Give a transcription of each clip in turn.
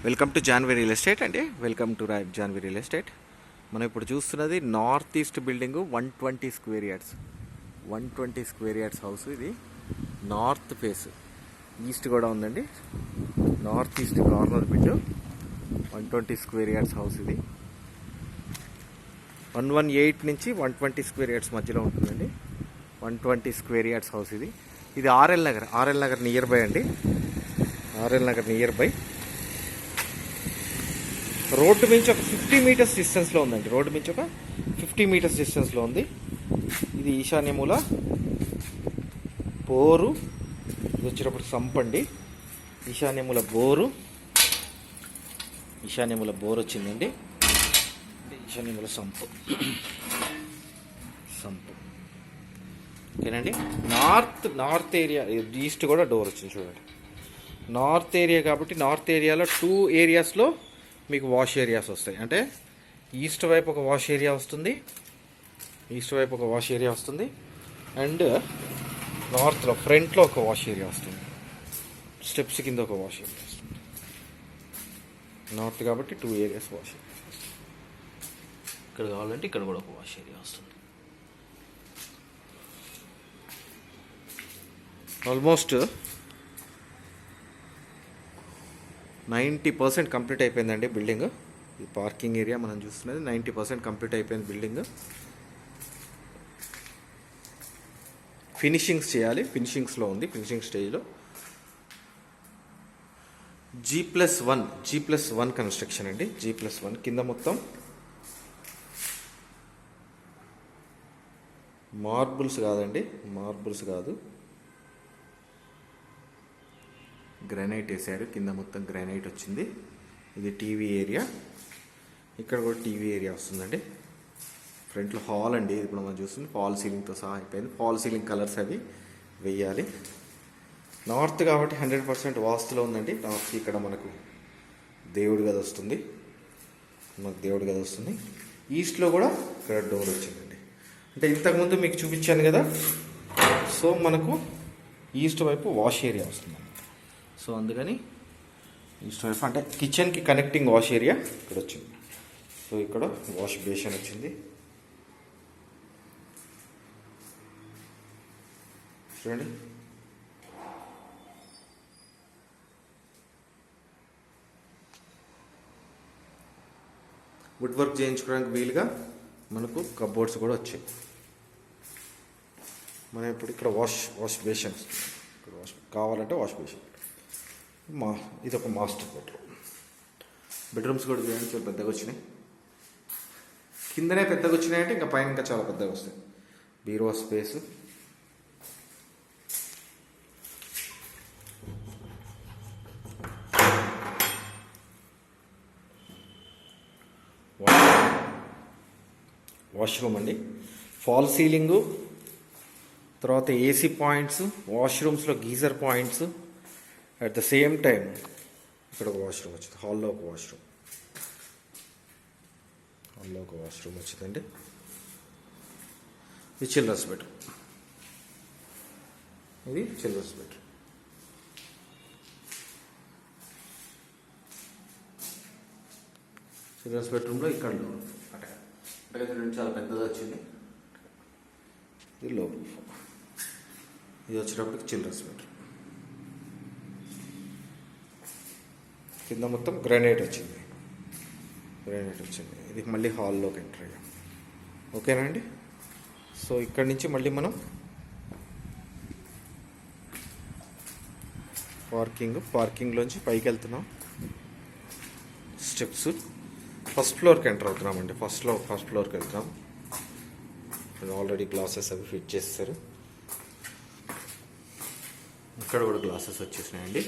Welcome to Janvi real estate అండి. Welcome to Janvi real estate. మనం ఇప్పుడు చూస్తున్నది north east building 120 square yards 120 square yards house. ఇది north face, east కూడా ఉందండి. North east corner bit 120 square yards house. ఇది 118 నుంచి 120 స్క్వేర్ యార్డ్స్ మధ్యలో ఉంటుందండి. 120 స్క్వేర్ యార్డ్స్ హౌస్. ఇది ఆర్ఎల్ నగర్ నియర్ బై అండి. RL Nagar near by road నుంచి ఒక 50 మీటర్స్ డిస్టెన్స్లో ఉందండి. రోడ్డు నుంచి ఒక 50 మీటర్స్ డిస్టెన్స్లో ఉంది. ఇది ఈశాన్యమూల బోరు. ఇది వచ్చేటప్పుడు సంపండి. ఈశాన్యమూల బోరు వచ్చిందండి. ఈశాన్యమూల సంపు ఓకేనండి. నార్త్ ఏరియా, ఈస్ట్ కూడా డోర్ వచ్చింది చూడండి. నార్త్ ఏరియా కాబట్టి నార్త్ ఏరియాలో 2 ఏరియాస్లో మీకు వాష్ ఏరియాస్ వస్తాయి. అంటే ఈస్ట్ వైపు ఒక వాష్ ఏరియా వస్తుంది, అండ్ నార్త్లో ఫ్రంట్లో ఒక వాష్ ఏరియా వస్తుంది. స్టెప్స్ కింద ఒక వాష్ ఏరియా వస్తుంది. నార్త్ కాబట్టి 2 ఏరియాస్ వాష్ ఏరియా. ఇక్కడ కావాలంటే ఇక్కడ కూడా ఒక వాష్ ఏరియా వస్తుంది. ఆల్మోస్ట్ 90% కంప్లీట్ అయిపోయిందండి బిల్డింగ్. ఈ పార్కింగ్ ఏరియా మనం చూస్తున్నది 90% కంప్లీట్ అయిపోయింది బిల్డింగ్. ఫినిషింగ్స్ చేయాలి, ఫినిషింగ్స్లో ఉంది, ఫినిషింగ్ స్టేజ్లో. G+1 కన్స్ట్రక్షన్ అండి. G+1 కింద మొత్తం మార్బుల్స్ కాదు, గ్రానైట్ వేసారు. కింద మొత్తం గ్రానైట్ వచ్చింది. ఇది టీవీ ఏరియా. ఇక్కడ కూడా టీవీ ఏరియా వస్తుందండి. ఫ్రంట్లో హాల్ అండి. ఇది ఇప్పుడు మనం చూస్తుంది ఫాల్ సీలింగ్తో సహా అయిపోయింది. ఫాల్ సీలింగ్ కలర్స్ అవి వెయ్యాలి. నార్త్ కాబట్టి 100% వాస్తులో ఉందండి. నార్త్ ఇక్కడ మనకు దేవుడి గది వస్తుంది. ఈస్ట్లో కూడా ఇక్కడ డోర్ వచ్చిందండి. అంటే ఇంతకుముందు మీకు చూపించాను కదా. సో మనకు ఈస్ట్ వైపు వాష్ ఏరియా వస్తుంది. సో అందుకని ఈస్ట్ వైపు అంటే కిచెన్కి కనెక్టింగ్ వాష్ ఏరియా ఇక్కడ వచ్చింది. సో ఇక్కడ వాష్ బేసిన్ వచ్చింది చూడండి. వుడ్ వర్క్ చేయించుకోవడానికి వీలుగా మనకు కబోర్డ్స్ కూడా వచ్చాయి. మనం ఇప్పుడు ఇక్కడ వాష్ బేసిన్ ఇక్కడ కావాలంటే వాష్ బేసిన్. ఇది ఒక మాస్టర్ బెడ్రూమ్స్ కూడా చూడండి చాలా పెద్దగా వచ్చినాయి. కిందనే పెద్దగా వచ్చినాయంటే ఇంకా పైన ఇంకా చాలా పెద్దగా వస్తాయి. బీరువా స్పేస్, వాష్రూమ్ అండి. ఫాల్ సీలింగు, తర్వాత ఏసీ పాయింట్స్, వాష్రూమ్స్లో geyser points. At the same time ఇక్కడ ఒక వాష్రూమ్ వచ్చింది. హాల్లో ఒక వాష్రూమ్ వచ్చిందండి. ఇది చిల్డ్రన్స్ బెడ్రూమ్. చిల్డ్రన్స్ బెడ్రూమ్లో ఇక్కడ అటగది చాలా పెద్దగా వచ్చింది. ఇది లోపల. ఇది వచ్చేటప్పటికి చిల్డ్రన్స్ బెడ్రూమ్. కింద మొత్తం గ్రానైట్ వచ్చింది. ఇది మళ్ళీ హాల్లోకి ఎంటర్ అయ్యాం. ఓకేనా అండి. సో ఇక్కడి నుంచి మళ్ళీ మనం పార్కింగ్లోంచి పైకి వెళ్తున్నాం. స్టెప్స్ ఫస్ట్ ఫ్లోర్కి ఎంటర్ అవుతున్నామండి. ఫస్ట్ ఫ్లోర్కి వెళ్తున్నాం. ఆల్రెడీ గ్లాసెస్ అవి ఫిట్ చేస్తారు. ఇక్కడ కూడా గ్లాసెస్ వచ్చేసినాయండి.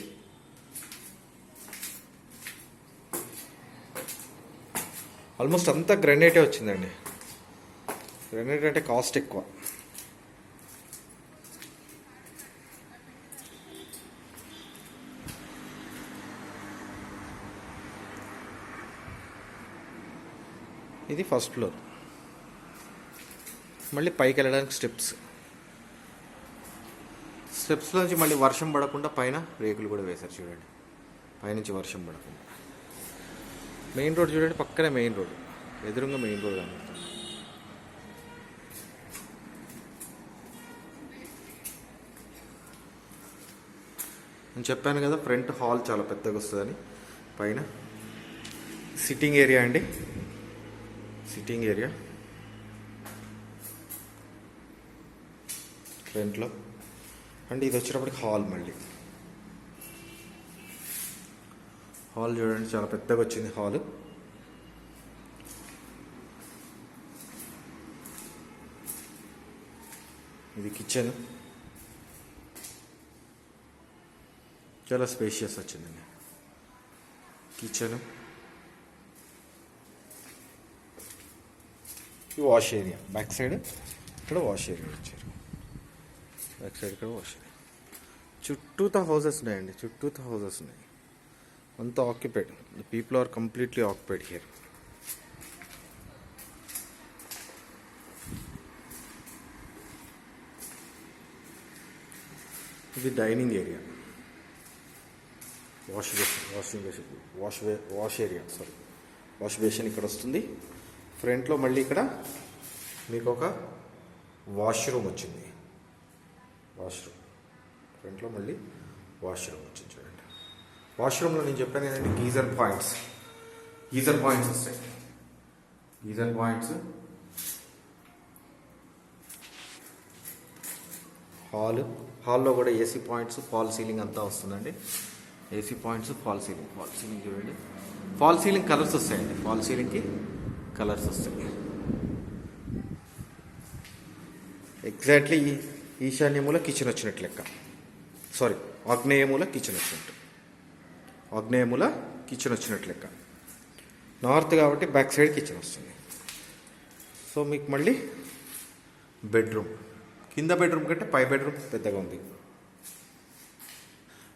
ఆల్మోస్ట్ అంతా గ్రానైటే వచ్చిందండి. గ్రానైట్ అంటే కాస్ట్ ఎక్కువ. ఇది ఫస్ట్ ఫ్లోర్. మళ్ళీ పైకి వెళ్ళడానికి స్టెప్స్లోంచి మళ్ళీ వర్షం పడకుండా పైన రేకులు కూడా వేశారు చూడండి. పైనుంచి వర్షం పడకుండా. మెయిన్ రోడ్ చూడండి, పక్కనే మెయిన్ రోడ్, ఎదురుగా మెయిన్ రోడ్ కనబడుతుంది. నేను చెప్పాను కదా ఫ్రంట్ హాల్ చాలా పెద్దగా వస్తుందని. పైన సిట్టింగ్ ఏరియా అండి, సిట్టింగ్ ఏరియా ఫ్రంట్లో. అండ్ ఇది వచ్చేటప్పటికి హాల్. మళ్ళీ హాల్ చూడండి, చాలా పెద్దగా వచ్చింది హాల్. ఇది కిచెన్, చాలా స్పేషియస్ వచ్చిందండి కిచెన్. ఈ వాష్ ఏరియా బ్యాక్ సైడ్, ఇక్కడ వాష్ ఏరియా ఇచ్చారు. బ్యాక్ సైడ్ ఇక్కడ వాష్ ఏరియా. చుట్టూతో హౌసెస్ ఉన్నాయండి, చుట్టూతో హౌసెస్ ఉన్నాయి. అంతా occupied. The people are completely occupied here. ఇది dining area, wash area, wash basin ఇక్కడ వస్తుంది. ఫ్రంట్లో మళ్ళీ ఇక్కడ మీకు ఒక వాష్రూమ్ వచ్చింది. వాష్రూమ్ ఫ్రంట్లో మళ్ళీ వాష్రూమ్ వచ్చింది చూడండి. వాష్రూమ్లో నేను చెప్పాను ఏంటంటే గీజర్ పాయింట్స్ వస్తాయి. Geyser points. హాల్లో కూడా ఏసీ పాయింట్స్, ఫాల్ సీలింగ్ అంతా వస్తుందండి. ఏసీ పాయింట్స్, ఫాల్ సీలింగ్ చూడండి. ఫాల్ సీలింగ్ కలర్స్ వస్తాయండి, ఫాల్ సీలింగ్కి కలర్స్ వస్తాయి. ఎగ్జాక్ట్లీ ఈశాన్యమూల కిచెన్ వచ్చినట్టు లెక్క. ఆగ్నేయమూల కిచెన్ వచ్చినట్టు లెక్క. నార్త్ కాబట్టి బ్యాక్ సైడ్ కిచెన్ వస్తుంది. సో మీకు మళ్ళీ బెడ్రూమ్, కింద బెడ్రూమ్ కంటే పై బెడ్రూమ్ పెద్దగా ఉంది.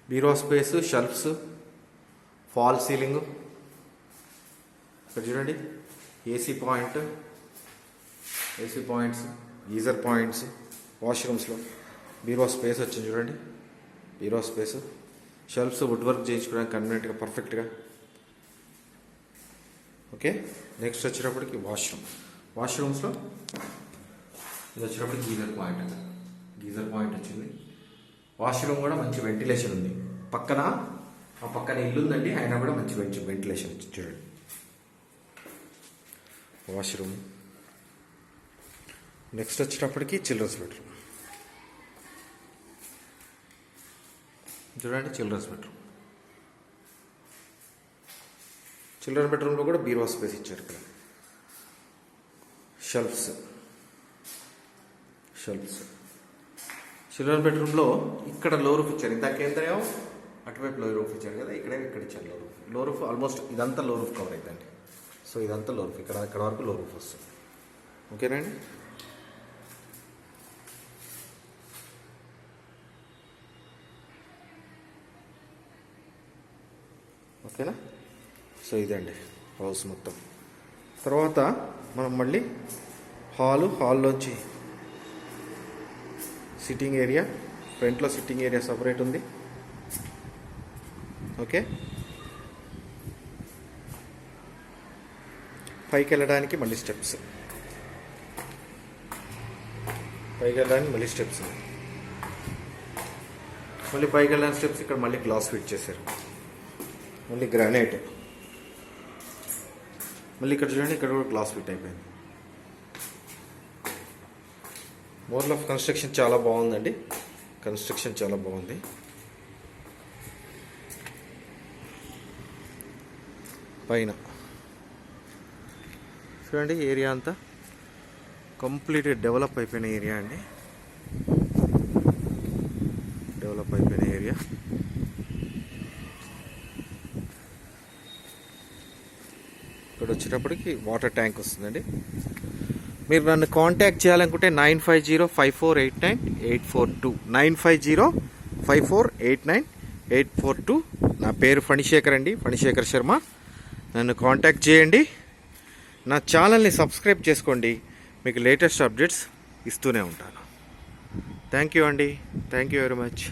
Bureau space, shelves, false ceiling. ఇక్కడ చూడండి ఏసీ పాయింట్స్, గీజర్ పాయింట్స్. వాష్రూమ్స్లో బీరో స్పేస్ వచ్చింది చూడండి. Bureau space, shelves wood work చేయించుకోవడానికి కన్వీనియంట్గా, పర్ఫెక్ట్గా. ఓకే, నెక్స్ట్ వచ్చేటప్పటికి వాష్రూమ్స్లో ఇది వచ్చేటప్పుడు గీజర్ పాయింట్ వచ్చింది. వాష్రూమ్ కూడా మంచి వెంటిలేషన్ ఉంది. పక్కన ఇల్లు ఉందండి, అయినా కూడా మంచి వెంటిలేషన్ వచ్చింది చూడండి. వాష్రూమ్. నెక్స్ట్ వచ్చేటప్పటికి చిల్డ్రన్స్ బెడ్రూమ్ చూడండి. చిల్డ్రన్ బెడ్రూమ్లో కూడా బీరో స్పేస్ ఇచ్చారు. ఇక్కడ షెల్ఫ్స్. చిల్డ్రన్ బెడ్రూమ్లో ఇక్కడ లో రూఫ్ ఇచ్చారు. ఇందాకేంద్రయం అటువైపు లో రూఫ్ ఇచ్చారు కదా, ఇక్కడ ఇచ్చారు లో రూఫ్. ఆల్మోస్ట్ ఇదంతా లో రూఫ్ కవర్ అవుతుందండి. సో ఇదంతా లో రూఫ్, ఇక్కడ వరకు లో రూఫ్ వస్తుంది. ఓకేనండి. ఓకేనా. సో ఇదండి హౌస్ మొత్తం. తర్వాత మనం మళ్ళీ హాల్లోంచి సిట్టింగ్ ఏరియా, ఫ్రంట్లో సిట్టింగ్ ఏరియా సపరేట్ ఉంది. ఓకే, పైకి వెళ్ళడానికి మళ్ళీ స్టెప్స్, మళ్ళీ పైకి వెళ్ళడానికి స్టెప్స్. ఇక్కడ మళ్ళీ గ్లాస్ ఫిట్ చేశారు, మళ్ళీ గ్రానైట్. మళ్ళీ ఇక్కడ చూడండి, ఇక్కడ కూడా గ్లాస్ ఫిట్ అయిపోయింది. మోడల్ ఆఫ్ కన్స్ట్రక్షన్ చాలా బాగుందండి. పైన చూడండి, ఏరియా అంతా కంప్లీట్గా డెవలప్ అయిపోయిన ఏరియా అండి. ఇక్కడ వచ్చేటప్పటికి వాటర్ ట్యాంక్ వస్తుందండి. మీరు నన్ను కాంటాక్ట్ చేయాలనుకుంటే 9505489842 9505489842. నా పేరు ఫణిశేఖర్ అండి, ఫణిశేఖర్ శర్మ. నన్ను కాంటాక్ట్ చేయండి. నా ఛానల్ని సబ్స్క్రైబ్ చేసుకోండి, మీకు లేటెస్ట్ అప్డేట్స్ ఇస్తూనే ఉంటాను. థ్యాంక్ యూ అండి, థ్యాంక్ యూ వెరీ మచ్.